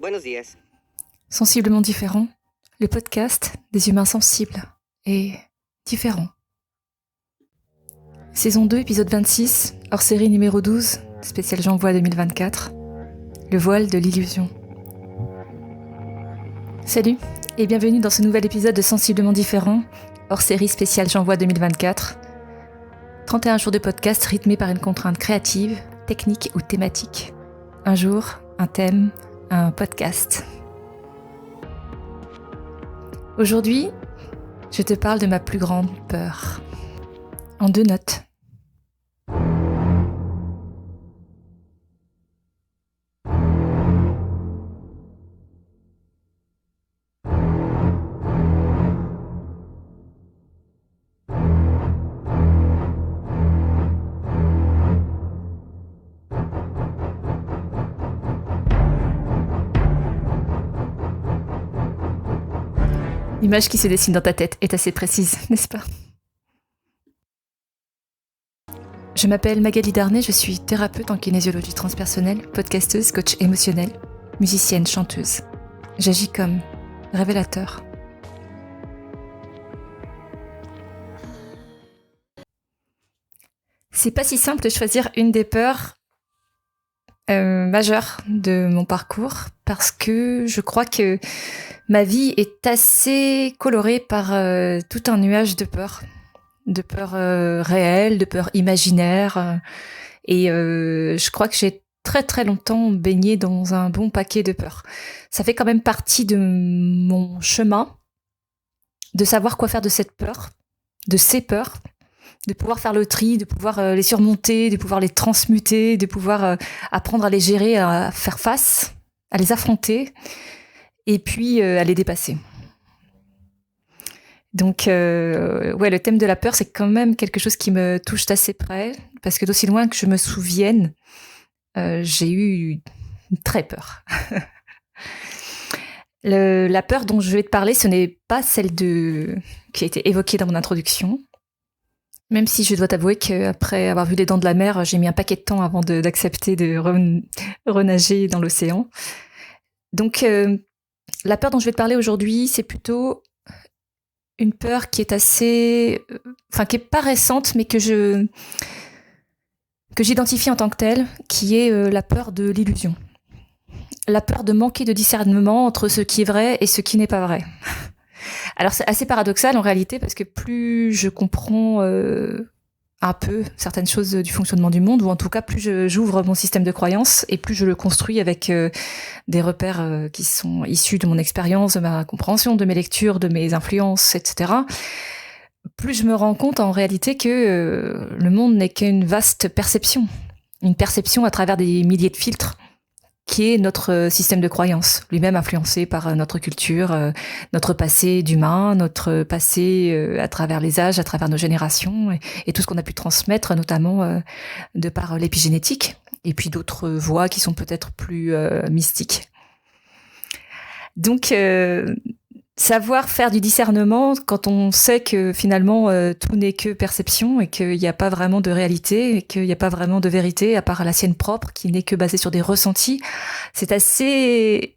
Buenos días. Sensiblement différent, le podcast des humains sensibles et différents. Saison 2, épisode 26, hors série numéro 12, spécial J'envoie 2024, le voile de l'illusion. Salut et bienvenue dans ce nouvel épisode de Sensiblement différent, hors série spéciale J'envoie 2024. 31 jours de podcast rythmés par une contrainte créative, technique ou thématique. Un jour, un thème, un podcast. Aujourd'hui, je te parle de ma plus grande peur. En 2 notes. L'image qui se dessine dans ta tête est assez précise, n'est-ce pas ? Je m'appelle Magali Darnay, je suis thérapeute en kinésiologie transpersonnelle, podcasteuse, coach émotionnel, musicienne, chanteuse. J'agis comme révélateur. C'est pas si simple de choisir une des peurs majeures de mon parcours parce que je crois que ma vie est assez colorée par tout un nuage de peurs réelles, de peurs imaginaires. Et je crois que j'ai très très longtemps baigné dans un bon paquet de peurs. Ça fait quand même partie de mon chemin de savoir quoi faire de cette peur, de ces peurs, de pouvoir faire le tri, de pouvoir les surmonter, de pouvoir les transmuter, de pouvoir apprendre à les gérer, à faire face, à les affronter et puis à les dépasser. Donc, le thème de la peur, c'est quand même quelque chose qui me touche d'assez près, parce que d'aussi loin que je me souvienne, j'ai eu très peur. La peur dont je vais te parler, ce n'est pas celle qui a été évoquée dans mon introduction, même si je dois t'avouer qu'après avoir vu Les Dents de la Mer, j'ai mis un paquet de temps avant d'accepter de renager dans l'océan. Donc, la peur dont je vais te parler aujourd'hui, c'est plutôt une peur qui est qui est pas récente, mais que j'identifie en tant que telle, qui est la peur de l'illusion. La peur de manquer de discernement entre ce qui est vrai et ce qui n'est pas vrai. Alors c'est assez paradoxal en réalité, parce que plus je comprends un peu certaines choses du fonctionnement du monde, ou en tout cas plus j'ouvre mon système de croyances, et plus je le construis avec des repères qui sont issus de mon expérience, de ma compréhension, de mes lectures, de mes influences, etc., plus je me rends compte en réalité que le monde n'est qu'une vaste perception. Une perception à travers des milliers de filtres, qui est notre système de croyances, lui-même influencé par notre culture, notre passé d'humain, notre passé à travers les âges, à travers nos générations, et tout ce qu'on a pu transmettre, notamment de par l'épigénétique, et puis d'autres voies qui sont peut-être plus mystiques. Donc, savoir faire du discernement quand on sait que finalement tout n'est que perception et qu'il n'y a pas vraiment de réalité et qu'il n'y a pas vraiment de vérité à part la sienne propre qui n'est que basée sur des ressentis, c'est assez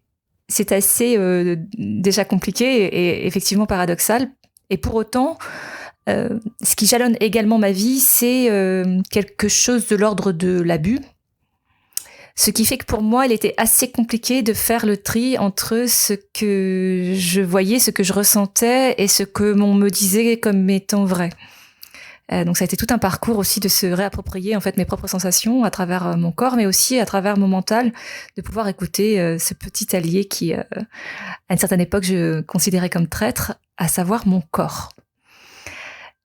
déjà compliqué et effectivement paradoxal. Et pour autant, ce qui jalonne également ma vie, c'est quelque chose de l'ordre de l'abus. Ce qui fait que pour moi, il était assez compliqué de faire le tri entre ce que je voyais, ce que je ressentais et ce que l'on me disait comme étant vrai. Donc ça a été tout un parcours aussi de se réapproprier en fait mes propres sensations à travers mon corps, mais aussi à travers mon mental, de pouvoir écouter ce petit allié qui, à une certaine époque, je considérais comme traître, à savoir mon corps.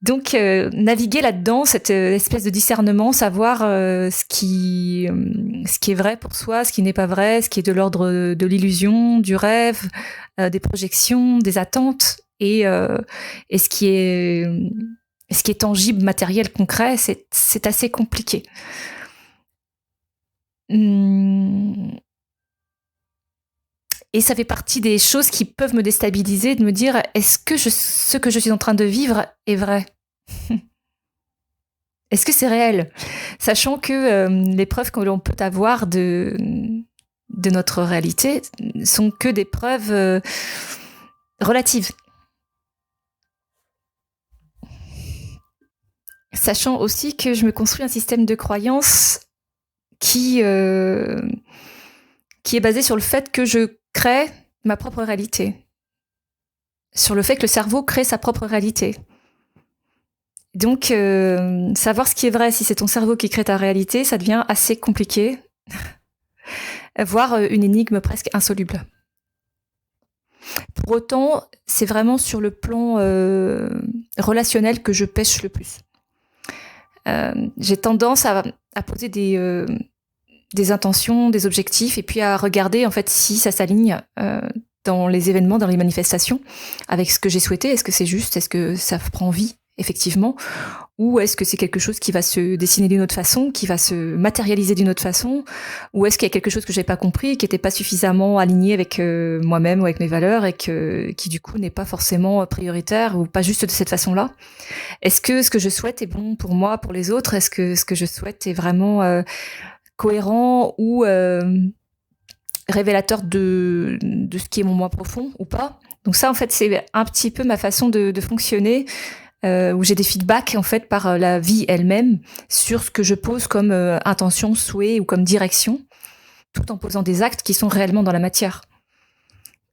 Donc, naviguer là-dedans, cette espèce de discernement, savoir ce qui est vrai pour soi, ce qui n'est pas vrai, ce qui est de l'ordre de l'illusion, du rêve, des projections, des attentes, et ce qui est tangible, matériel, concret, c'est assez compliqué. Et ça fait partie des choses qui peuvent me déstabiliser, de me dire, est-ce que ce que je suis en train de vivre est vrai ? Est-ce que c'est réel ? Sachant que les preuves que l'on peut avoir de de notre réalité sont que des preuves relatives. Sachant aussi que je me construis un système de croyances qui est basé sur le fait que je crée ma propre réalité. Sur le fait que le cerveau crée sa propre réalité. Donc, savoir ce qui est vrai, si c'est ton cerveau qui crée ta réalité, ça devient assez compliqué, voire une énigme presque insoluble. Pour autant, c'est vraiment sur le plan relationnel que je pêche le plus. J'ai tendance à poser des intentions, des objectifs, et puis à regarder en fait si ça s'aligne dans les événements, dans les manifestations, avec ce que j'ai souhaité. Est-ce que c'est juste? Est-ce que ça prend vie, effectivement? Ou est-ce que c'est quelque chose qui va se dessiner d'une autre façon, qui va se matérialiser d'une autre façon? Ou est-ce qu'il y a quelque chose que j'ai pas compris, qui n'était pas suffisamment aligné avec moi-même ou avec mes valeurs, et qui du coup n'est pas forcément prioritaire ou pas juste de cette façon-là? Est-ce que ce que je souhaite est bon pour moi, pour les autres? Est-ce que ce que je souhaite est vraiment cohérent ou révélateur de ce qui est mon moi profond ou pas? Donc ça, en fait, c'est un petit peu ma façon de fonctionner, où j'ai des feedbacks en fait par la vie elle-même sur ce que je pose comme intention, souhait ou comme direction, tout en posant des actes qui sont réellement dans la matière.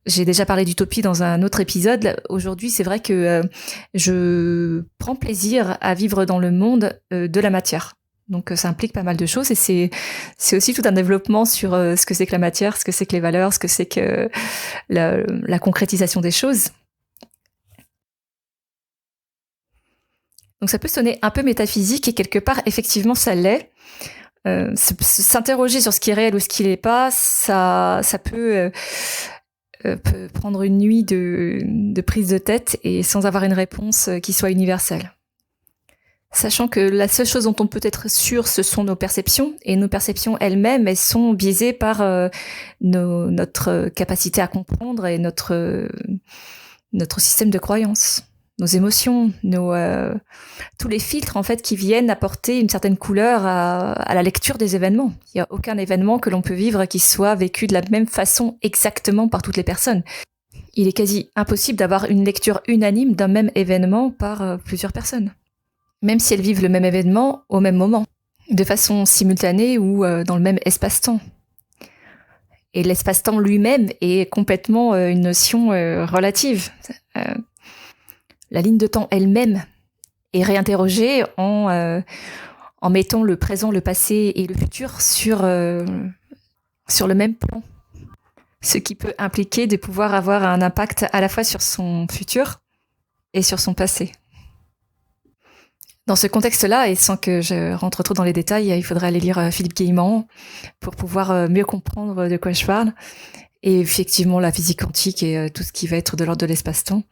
J'ai déjà parlé d'utopie dans un autre épisode. Aujourd'hui, c'est vrai que je prends plaisir à vivre dans le monde de la matière. Donc ça implique pas mal de choses, et c'est aussi tout un développement sur ce que c'est que la matière, ce que c'est que les valeurs, ce que c'est que la concrétisation des choses. Donc ça peut sonner un peu métaphysique, et quelque part, effectivement, ça l'est. S'interroger sur ce qui est réel ou ce qui l'est pas, ça peut prendre une nuit de prise de tête, et sans avoir une réponse qui soit universelle. Sachant que la seule chose dont on peut être sûr, ce sont nos perceptions, et nos perceptions elles-mêmes, elles sont biaisées par notre capacité à comprendre et notre système de croyances, nos émotions, tous les filtres en fait qui viennent apporter une certaine couleur à la lecture des événements. Il n'y a aucun événement que l'on peut vivre qui soit vécu de la même façon exactement par toutes les personnes. Il est quasi impossible d'avoir une lecture unanime d'un même événement par plusieurs personnes, même si elles vivent le même événement au même moment, de façon simultanée ou dans le même espace-temps. Et l'espace-temps lui-même est complètement une notion relative. La ligne de temps elle-même est réinterrogée en mettant le présent, le passé et le futur sur le même plan. Ce qui peut impliquer de pouvoir avoir un impact à la fois sur son futur et sur son passé. Dans ce contexte-là, et sans que je rentre trop dans les détails, il faudrait aller lire Philippe Guillemant pour pouvoir mieux comprendre de quoi je parle. Et effectivement, la physique quantique et tout ce qui va être de l'ordre de l'espace-temps.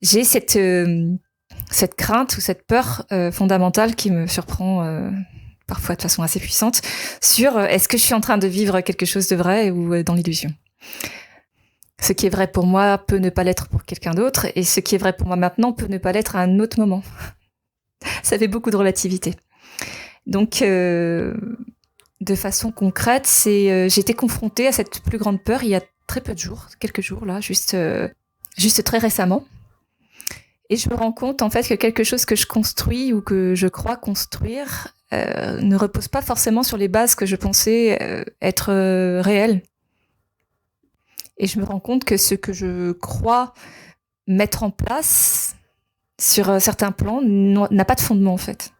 J'ai cette crainte ou cette peur fondamentale qui me surprend parfois de façon assez puissante sur est-ce que je suis en train de vivre quelque chose de vrai ou dans l'illusion. Ce qui est vrai pour moi peut ne pas l'être pour quelqu'un d'autre, et ce qui est vrai pour moi maintenant peut ne pas l'être à un autre moment. Ça fait beaucoup de relativité. Donc, de façon concrète, j'ai été confrontée à cette plus grande peur il y a très peu de jours, quelques jours là, juste très récemment. Et je me rends compte en fait que quelque chose que je construis ou que je crois construire ne repose pas forcément sur les bases que je pensais être réelles. Et je me rends compte que ce que je crois mettre en place sur certains plans n'a pas de fondement en fait,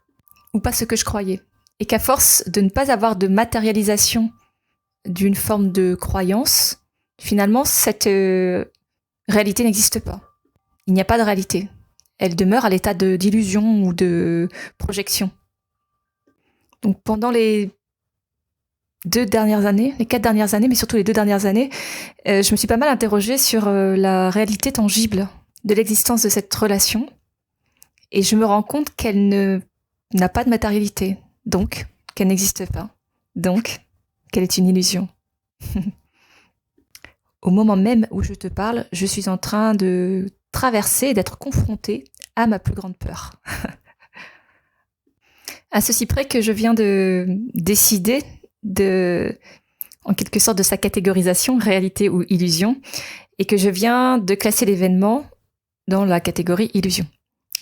ou pas ce que je croyais. Et qu'à force de ne pas avoir de matérialisation d'une forme de croyance, finalement cette réalité n'existe pas. Il n'y a pas de réalité. Elle demeure à l'état d'illusion ou de projection. Donc pendant les 4 dernières années, mais surtout les 2 dernières années, je me suis pas mal interrogée sur la réalité tangible de l'existence de cette relation. Et je me rends compte qu'elle n'a pas de matérialité, donc qu'elle n'existe pas, donc qu'elle est une illusion. Au moment même où je te parle, je suis en train de traverser, d'être confrontée à ma plus grande peur. À ceci près que je viens de décider en quelque sorte de sa catégorisation, réalité ou illusion, et que je viens de classer l'événement dans la catégorie illusion.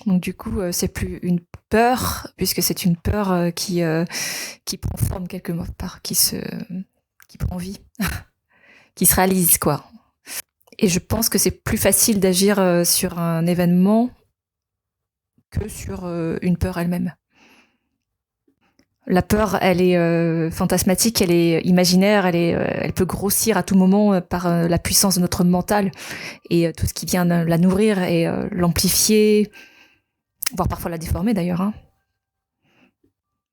Donc du coup, c'est plus une peur, puisque c'est une peur qui prend forme quelque part, qui prend vie, qui se réalise, quoi. Et je pense que c'est plus facile d'agir sur un événement que sur une peur elle-même. La peur, elle est fantasmatique, elle est imaginaire, elle peut grossir à tout moment par la puissance de notre mental et tout ce qui vient la nourrir et l'amplifier, voire parfois la déformer d'ailleurs. Hein.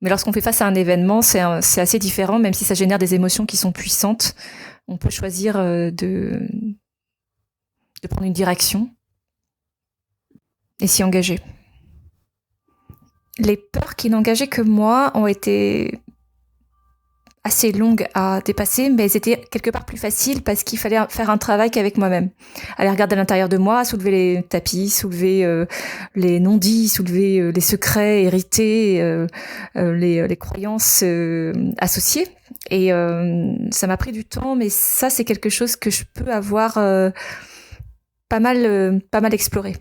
Mais lorsqu'on fait face à un événement, c'est assez différent, même si ça génère des émotions qui sont puissantes. On peut choisir de prendre une direction et s'y engager. Les peurs qui n'engageaient que moi ont été assez longues à dépasser, mais elles étaient quelque part plus faciles parce qu'il fallait faire un travail qu'avec moi-même. Aller regarder à l'intérieur de moi, soulever les tapis, soulever les non-dits, soulever les secrets hérités, les croyances associées. Et ça m'a pris du temps, mais ça, c'est quelque chose que je peux avoir pas mal exploré.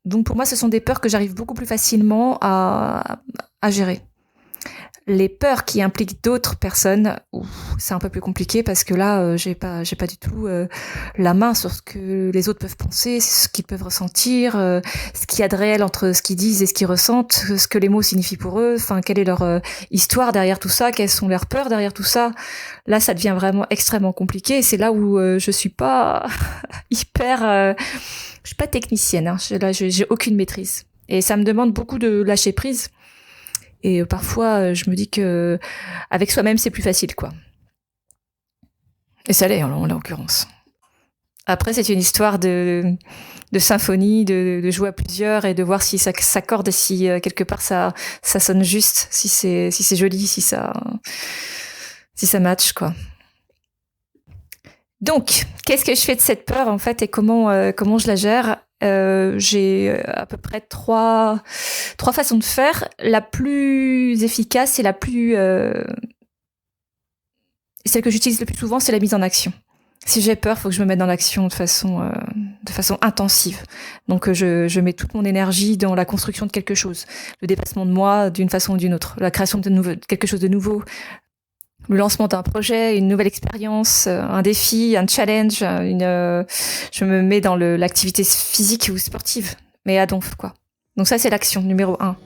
Donc pour moi, ce sont des peurs que j'arrive beaucoup plus facilement à gérer. Les peurs qui impliquent d'autres personnes, c'est un peu plus compliqué parce que là, j'ai pas du tout la main sur ce que les autres peuvent penser, ce qu'ils peuvent ressentir, ce qu'il y a de réel entre ce qu'ils disent et ce qu'ils ressentent, ce que les mots signifient pour eux, enfin quelle est leur histoire derrière tout ça, quelles sont leurs peurs derrière tout ça. Là, ça devient vraiment extrêmement compliqué. Et c'est là où je suis pas hyper, je suis pas technicienne. Hein. Là, j'ai aucune maîtrise et ça me demande beaucoup de lâcher prise. Et parfois, je me dis que avec soi-même, c'est plus facile, quoi. Et ça l'est, en l'occurrence. Après, c'est une histoire de symphonie, de jouer à plusieurs et de voir si ça s'accorde, si quelque part ça sonne juste, si c'est joli, si ça match, quoi. Donc, qu'est-ce que je fais de cette peur, en fait, et comment je la gère ? J'ai à peu près trois façons de faire. La plus efficace et la plus celle que j'utilise le plus souvent, c'est la mise en action. Si j'ai peur, il faut que je me mette dans l'action de façon intensive. Donc je mets toute mon énergie dans la construction de quelque chose, le dépassement de moi d'une façon ou d'une autre, la création de quelque chose de nouveau, le lancement d'un projet, une nouvelle expérience, un défi, un challenge, je me mets dans l'activité physique ou sportive, mais à donf, quoi. Donc ça, c'est l'action, numéro 1.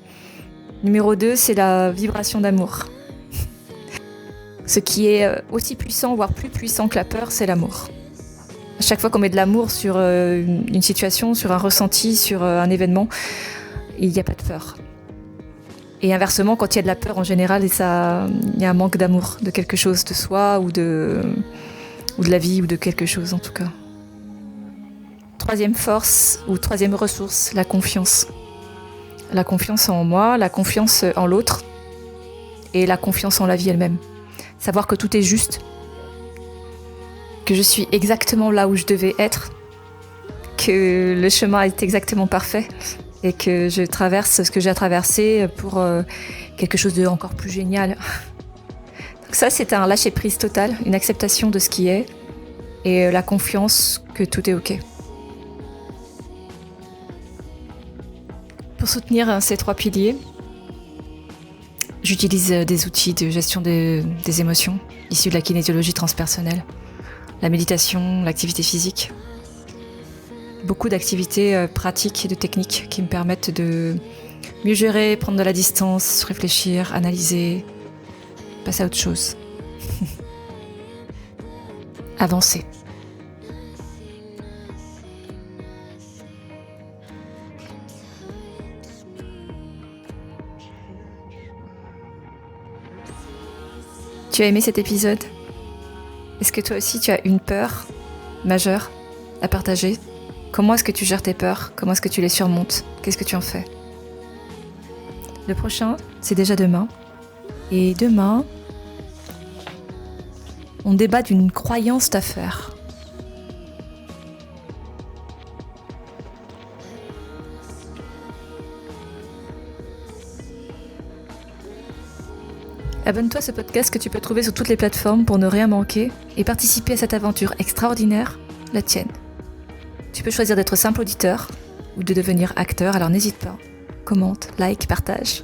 Numéro 2, c'est la vibration d'amour. Ce qui est aussi puissant, voire plus puissant que la peur, c'est l'amour. À chaque fois qu'on met de l'amour sur une situation, sur un ressenti, sur un événement, il n'y a pas de peur. Et inversement, quand il y a de la peur en général, il y a un manque d'amour de quelque chose, de soi ou de la vie ou de quelque chose en tout cas. Troisième force ou troisième ressource, la confiance. La confiance en moi, la confiance en l'autre et la confiance en la vie elle-même. Savoir que tout est juste, que je suis exactement là où je devais être, que le chemin est exactement parfait et que je traverse ce que j'ai à traverser pour quelque chose de encore plus génial. Donc ça, c'est un lâcher-prise total, une acceptation de ce qui est et la confiance que tout est OK. Pour soutenir ces 3 piliers, j'utilise des outils de gestion des émotions issus de la kinésiologie transpersonnelle, la méditation, l'activité physique. Beaucoup d'activités pratiques et de techniques qui me permettent de mieux gérer, prendre de la distance, réfléchir, analyser, passer à autre chose. Avancer. Tu as aimé cet épisode ? Est-ce que toi aussi tu as une peur majeure à partager ? Comment est-ce que tu gères tes peurs ? Comment est-ce que tu les surmontes ? Qu'est-ce que tu en fais ? Le prochain, c'est déjà demain. Et demain, on débat d'une croyance à faire. Abonne-toi à ce podcast que tu peux trouver sur toutes les plateformes pour ne rien manquer et participer à cette aventure extraordinaire, la tienne. Tu peux choisir d'être simple auditeur ou de devenir acteur, alors n'hésite pas. Commente, like, partage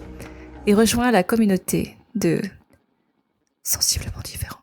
et rejoins la communauté de Sensiblement Différents.